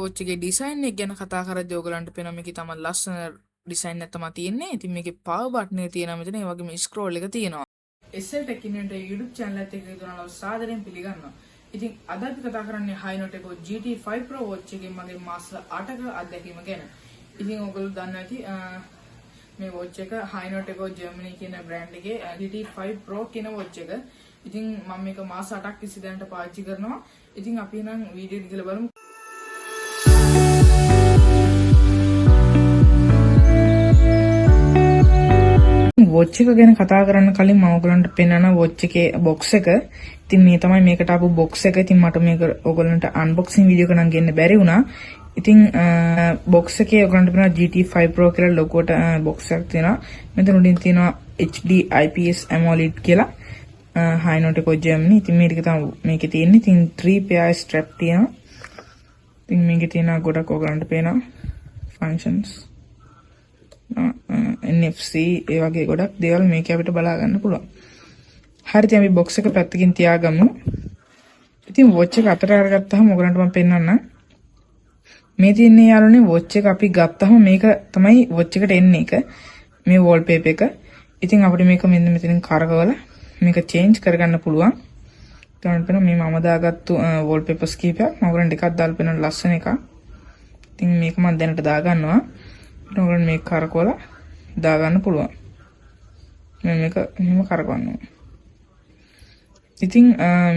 Watch එකේ design එක ගැන කතා කරද්දී ඔයගලන්ට පේනවා මේකේ තමයි ලස්සන ඩිසයින් එකක් තමයි තියෙන්නේ. ඉතින් මේකේ පවර් බටන් එක තියෙනවා මෙතන. ඒ වගේම ස්ක්‍රෝල් එක තියෙනවා. SL Tech Inventor YouTube channel එකත් එක්ක යොදවනවා සාදරයෙන් පිළිගන්නවා. ඉතින් අද අපි කතා කරන්නේ Hinote Eco GT5 Pro watch එකේ මගේ මාස 8ක අත්දැකීම ගැන. ඉතින් ඔයගොල්ලෝ දන්නවා ඇති මේ watch එක Hinote Eco Germany කියන brand එකේ GT5 Pro කියන watch එක. ඉතින් මම මේක මාස 8ක් තිස්සේ දැනට පාවිච්චි කරනවා. ඉතින් අපි නම් වීඩියෝ එක කියලා බලමු. watch එක ගැන කතා කරන්න කලින් මම ඔයගලන්ට පෙන්නන watch එකේ box එක. ඉතින් මේ තමයි මේකට ආපු box එක. ඉතින් මට මේක ඔයගලන්ට unboxing video එකක් නම් ගෙන්න බැරි වුණා. ඉතින් box එකේ ඔයගලන්ට පෙන්නන GT5 Pro කියලා ලොගෝට box එකක් තියෙනවා. මෙතන උඩින් තියෙනවා HD IPS AMOLED කියලා. Hinote Eco Germany. ඉතින් මේක තමයි මේකේ තියෙන්නේ. ඉතින් 3 pair strap තියෙනවා. ඉතින් මේකේ තියෙන ගොඩක් ඔයගලන්ට පේනවා functions. NFC ඒ වගේ ගොඩක් දේවල් මේක අපිට බලා ගන්න පුළුවන්. හරි ඉතින් අපි box එක පැත්තකින් තියාගමු. ඉතින් watch එක අතට අරගත්තාම ඔයගලන්ට මම පෙන්නන්නම්. මේ තියෙන්නේ යාළුවනේ watch එක අපි ගත්තාම මේක තමයි watch එකට එන්නේ එක. මේ wallpaper එක. ඉතින් අපිට මේක මෙන්න මෙතනින් කරකවලා මේක change කරගන්න පුළුවන්. ඔයගලන්ට පේනවා මේ මම දාගත්තු wallpapers කීපයක්. මම ඔයගලන්ට එකක් දාලා පෙන්නන ලස්සන එකක්. ඉතින් මේක මම දැනට දාගන්නවා. ඔයගලන්ට මේක කරකවලා දාගන්න පුළුවන්. මේක මෙහෙම කරකවන්න. ඉතින්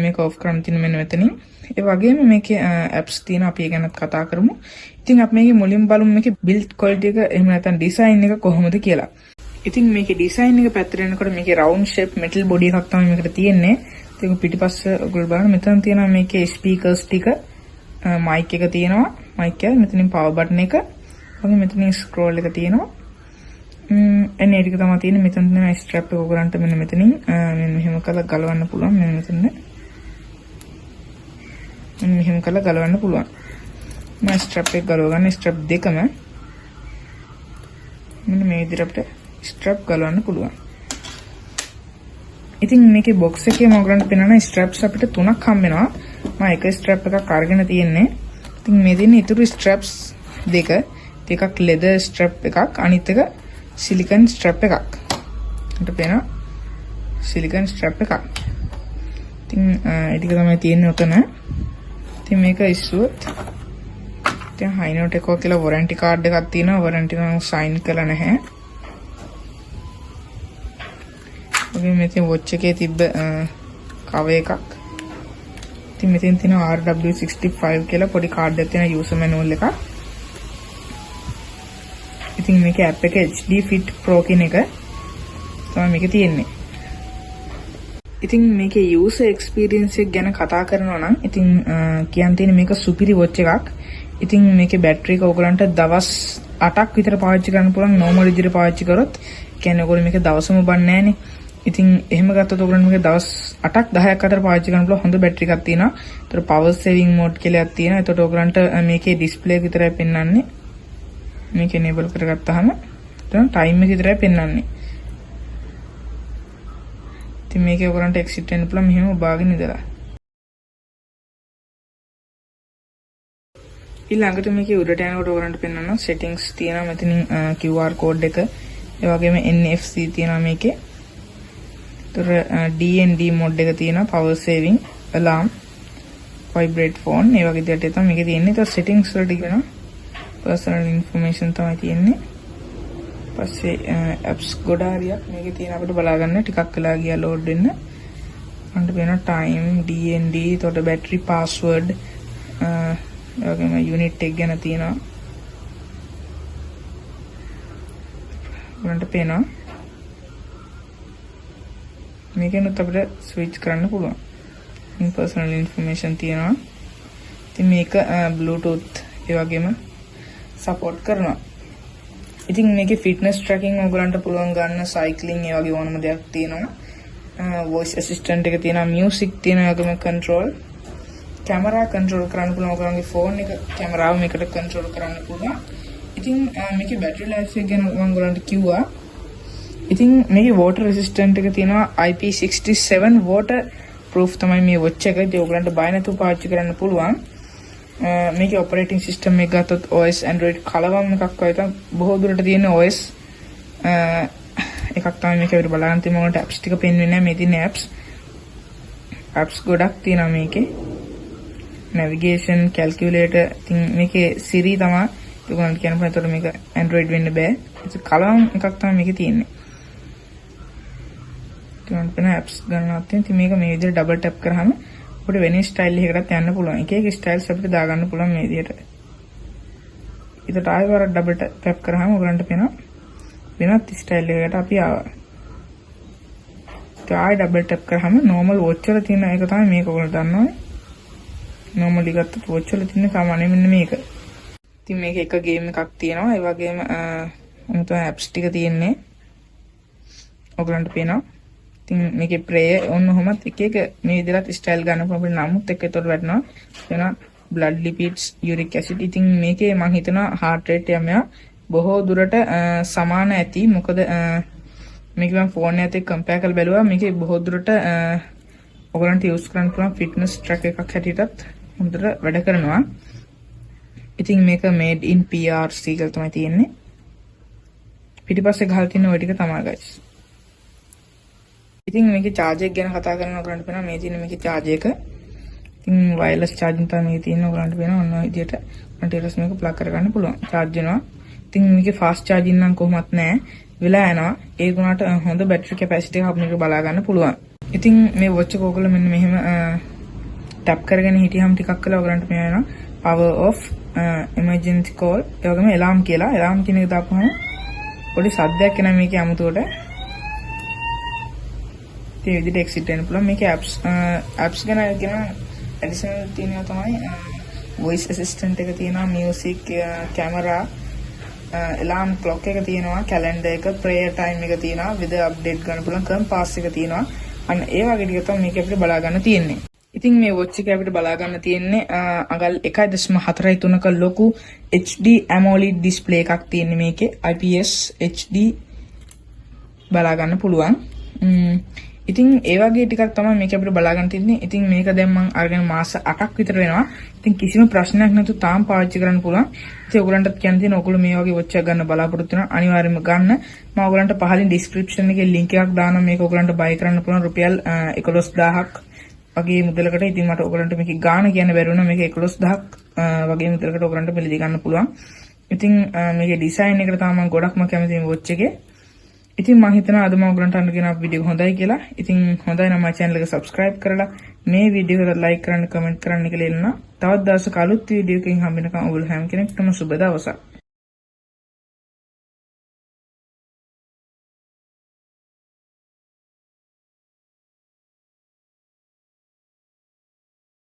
මේක ඔෆ් කරන්න තියෙන මෙන්න මෙතනින්. ඒ වගේම මේකේ apps තියෙන අපි ඒ ගැනත් කතා කරමු. ඉතින් අපි මේකේ මුලින්ම බලමු මේකේ build quality එක එහෙම නැත්නම් design එක කොහොමද කියලා. ඉතින් මේකේ design එක පැත්තට එනකොට මේකේ round shape metal body එකක් තමයි මේකට තියෙන්නේ. ඉතින් පිටිපස්ස ඔයගොල්ලෝ බලන්න මෙතන තියෙනවා මේකේ speakers ටික mic එක තියෙනවා. mic එක මෙතනින් power button එක. වගේ මෙතනින් scroll එක තියෙනවා. එන්නේ ටික තමයි තියෙන්නේ. මෙතන තියෙන strap එක ඔයගලන්ට මෙන්න මෙතනින් මෙන්න මෙහෙම කරලා ගලවන්න පුළුවන්. මෙන්න මෙතන මෙන්න මෙහෙම කරලා ගලවන්න පුළුවන්. මම strap එක ගලව ගන්න. strap දෙකම මෙන්න මේ විදිහට අපිට strap ගලවන්න පුළුවන්. ඉතින් මේකේ box එකේ මම ඔයගලන්ට පෙන්නන straps අපිට 3ක් හම්බ වෙනවා. මම එක strap එකක් අරගෙන තියෙන්නේ. ඉතින් මේ දෙන්නේ ඊටු straps දෙක. එකක් leather strap එකක් අනිත් එක silicone strap එකක්. අපිට පේනවා silicone strap එකක්. ඉතින් ඒ ටික තමයි තියෙන්නේ උතන. ඉතින් මේක ඉස්සුවොත් දැන් Hinote Eco කියලා warranty card එකක් තියෙනවා. warranty නම් sign කරලා නැහැ. ඔගේ මෙතන watch එකේ තිබ්බ cover එකක්. ඉතින් මෙතෙන් තියෙන RW65 කියලා පොඩි card එකක් තියෙන user manual එකක්. ඉතින් මේකේ app එක HD Fit Pro කියන එක තමයි මේකේ තියෙන්නේ. ඉතින් මේකේ user experience එක ගැන කතා කරනවා නම් ඉතින් කියන්න තියෙන්නේ මේක සුපිරි watch එකක්. ඉතින් මේකේ බැටරි එක ඔයගලන්ට දවස් 8ක් විතර පාවිච්චි කරන්න පුළුවන් normal විදිහට පාවිච්චි කරොත්. කියන්නේ ඔයගොල්ලෝ මේක දවසම බන්නේ නැහනේ. ඉතින් එහෙම ගත්තොත් ඔයගලන්ට මේක දවස් 8ක් 10ක් අතර පාවිච්චි කරන්න පුළුවන් හොඳ බැටරි එකක් තියෙනවා. ඒතර power saving mode කියලා එකක් තියෙනවා. ඒතකොට ඔයගලන්ට මේකේ display එක විතරයි පෙන්වන්නේ. මේක enable කරගත්තාම දැන් time එක විතරයි පෙන්වන්නේ. ඉතින් මේකේ ඔයගලන්ට exit වෙන්න පුළුවන් මෙහෙම ඔබාගෙන ඉඳලා. ඊළඟට මේකේ උඩට යනකොට ඔයගලන්ට පෙන්වනවා settings තියෙනවා මෙතනින් QR code එක. ඒ වගේම NFC තියෙනවා මේකේ. ඒතර D&D mode එක තියෙනවා power saving, alarm, vibrate phone ඒ වගේ දේවල් තමයි මේකේ තියෙන්නේ. ඒතර settings වලට කියනවා personal information තමයි තියෙන්නේ. පස්සේ apps ගොඩාරියක් මේකේ තියෙන අපිට බලා ගන්න ටිකක් වෙලා ගියා load වෙන්න. අපිට වෙන time D&D එතකොට battery password ඒ වගේම unit එක ගැන තියෙනවා. උන්ට පේනවා මේකෙනුත් අපිට switch කරන්න පුළුවන්. personal information තියෙනවා. ඉතින් මේක bluetooth ඒ වගේම support කරනවා. ඉතින් මේකේ fitness tracking ඔයගලන්ට පුළුවන් ගන්න cycling ඒ වගේ ඕනම දෙයක් තියෙනවා. voice assistant එක තියෙනවා, music තියෙනවා, ඒ වගේම control, camera control කරන්න පුළුවන්. ඔයගලන්ගේ phone එක කැමරාව මේකට control කරන්න පුළුවන්. ඉතින් මේකේ battery life එක ගැන මම ඔයගලන්ට කිව්වා. ඉතින් මේකේ water resistant එක තියෙනවා IP67 water proof තමයි මේ watch එක. ඒක ඔයගලන්ට බය නැතුව පාවිච්චි කරන්න පුළුවන්. මේකේ ඔපරේටිං සිස්ටම් එක ගත්තොත් OS Android කලවම් එකක් වගේ තමයි බොහෝ දුරට තියෙන OS එකක් තමයි මේක අපිට බලන්න තියෙන මොකට apps ටික පෙන්වෙන්නේ නැහැ මේ තියෙන apps ගොඩක් තියෙනවා මේකේ navigation calculator ඉතින් මේකේ Siri තමයි ඒගොල්ලන්ට කියන්න පුළුවන්. ඒතකොට මේක Android වෙන්න බෑ. ඒක කලවම් එකක් තමයි මේකේ තියෙන්නේ. ඊට පස්සේ apps ගන්නවත් තියෙන. ඉතින් මේක මේ විදිහට ඩබල් ටැප් කරාම අපිට වෙන ස්ටයිල් එකකටත් යන්න පුළුවන්. එක එක ස්ටයිල්ස් අපිට දාගන්න පුළුවන් මේ විදිහට. ඊට ආයෙ වර ඩබල් ටැප් කරාම ඔයගලන්ට පේනවා වෙනත් ස්ටයිල් එකකට අපි ආවා. ඊට ආයෙ ඩබල් ටැප් කරාම normal watch වල තියෙන එක තමයි මේක ඔයගලන්ට දන්නවනේ. normally ගත්තොත් watch වල තියෙන සාමාන්‍ය මෙන්න මේක. ඉතින් මේක එක ගේම් එකක් තියෙනවා. ඒ වගේම උන්ට apps ටික තියෙන්නේ. ඔයගලන්ට පේනවා. ඉතින් මේකේ ප්‍රේ ඔන්න ඔහොමත් එක එක මේ විදිහට ස්ටයිල් ගන්න පුළුවන්. නමුත් එක ඒතකොට වැටෙනවා. වෙන blood lipids, uric acid. ඉතින් මේකේ මම හිතනවා heart rate යමයා බොහෝ දුරට සමාන ඇති. මොකද මේක මම ෆෝන් එකත් එක්ක කම්පෙයාර් කරලා බැලුවා. මේකේ බොහෝ දුරට ඔයගලන්ට යූස් කරන්න පුළුවන් ෆිට්නස් ට්‍රැක් එකක් හැටියටත් හොඳට වැඩ කරනවා. ඉතින් මේක made in PRC කියලා තමයි තියෙන්නේ. පිටිපස්සේ ගහලා තියෙන ওই ටික තමයි guys. ඉතින් මේකේ charge එක ගැන කතා කරනවා ඔයගලන්ට පේනවා මේ තියෙන මේකේ charge එක. ඉතින් wireless charging තමයි මේකේ තියෙන්නේ ඔයගලන්ට පේනවා ඔන්න ඔය විදිහට. මට ඊට පස්සේ මේක plug කරගන්න පුළුවන්. charge වෙනවා. ඉතින් මේකේ fast charging නම් කොහොමත් නැහැ. වෙලා යනවා. ඒ වුණාට හොඳ battery capacity එකක් අපිට බලා ගන්න පුළුවන්. ඉතින් මේ watch එක ඔයගොල්ලෝ මෙන්න මෙහෙම tap කරගෙන හිටියම ටිකක් කළා ඔයගලන්ට මේ වෙනවා power off emergency call ඒ වගේම alarm කියලා. alarm කියන එක දාපුවම පොඩි සද්දයක් එනවා මේකේ අමුතුවට. ඒ විදිහට exit වෙන්න පුළුවන්. මේකේ apps ගැන කියන additional තියෙනවා තමයි voice assistant එක තියෙනවා, music, camera, alarm clock එක තියෙනවා, calendar එක, prayer time එක තියෙනවා, weather update ගන්න පුළුවන්, compass එක තියෙනවා. අන්න ඒ වගේ ටික තමයි මේක අපිට බලා ගන්න තියෙන්නේ. ඉතින් මේ watch එක අපිට බලා ගන්න තියෙන්නේ අඟල් 1.43ක ලොකු HD AMOLED display එකක් තියෙන්නේ මේකේ. IPS HD බලා ගන්න පුළුවන්. ඉතින් ඒ වගේ ටිකක් තමයි මේක අපිට බලා ගන්න තියෙන්නේ. ඉතින් මේක දැන් මම අරගෙන මාස 8ක් විතර වෙනවා. ඉතින් කිසිම ප්‍රශ්නයක් නැතුව තාම පාවිච්චි කරන්න පුළුවන්. ඉතින් ඔයගලන්ටත් කියන්න තියෙන ඔයගොල්ලෝ මේ වගේ watch එකක් ගන්න බලාපොරොත්තු වෙනවා අනිවාර්යයෙන්ම ගන්න. මම ඔයගලන්ට පහලින් description එකේ link එකක් දානවා. මේක ඔයගලන්ට buy කරන්න පුළුවන් රුපියල් 11000ක් වගේ මුදලකට. ඉතින් මට ඔයගලන්ට මේක ගාණ කියන්න බැරි වුණා. මේක 11000ක් වගේ මුදලකට ඔයගලන්ට මිලදී ගන්න පුළුවන්. ඉතින් මේකේ design එකට තමයි මම ගොඩක්ම කැමති මේ watch එකේ. ඉතින් මම හිතනවා අද මම ඔයගලන්ට අරගෙන ආපු වීඩියෝ හොඳයි කියලා. ඉතින් හොඳයි නම් මගේ channel එක subscribe කරලා මේ වීඩියෝ එකට like කරන්න, comment කරන්න කියලා ඉල්ලනවා. තවත් දවසක අලුත් වීඩියෝ එකකින් හම්බ වෙනකම් ඔයගොල්ලෝ හැම කෙනෙක්ටම සුබ දවසක්.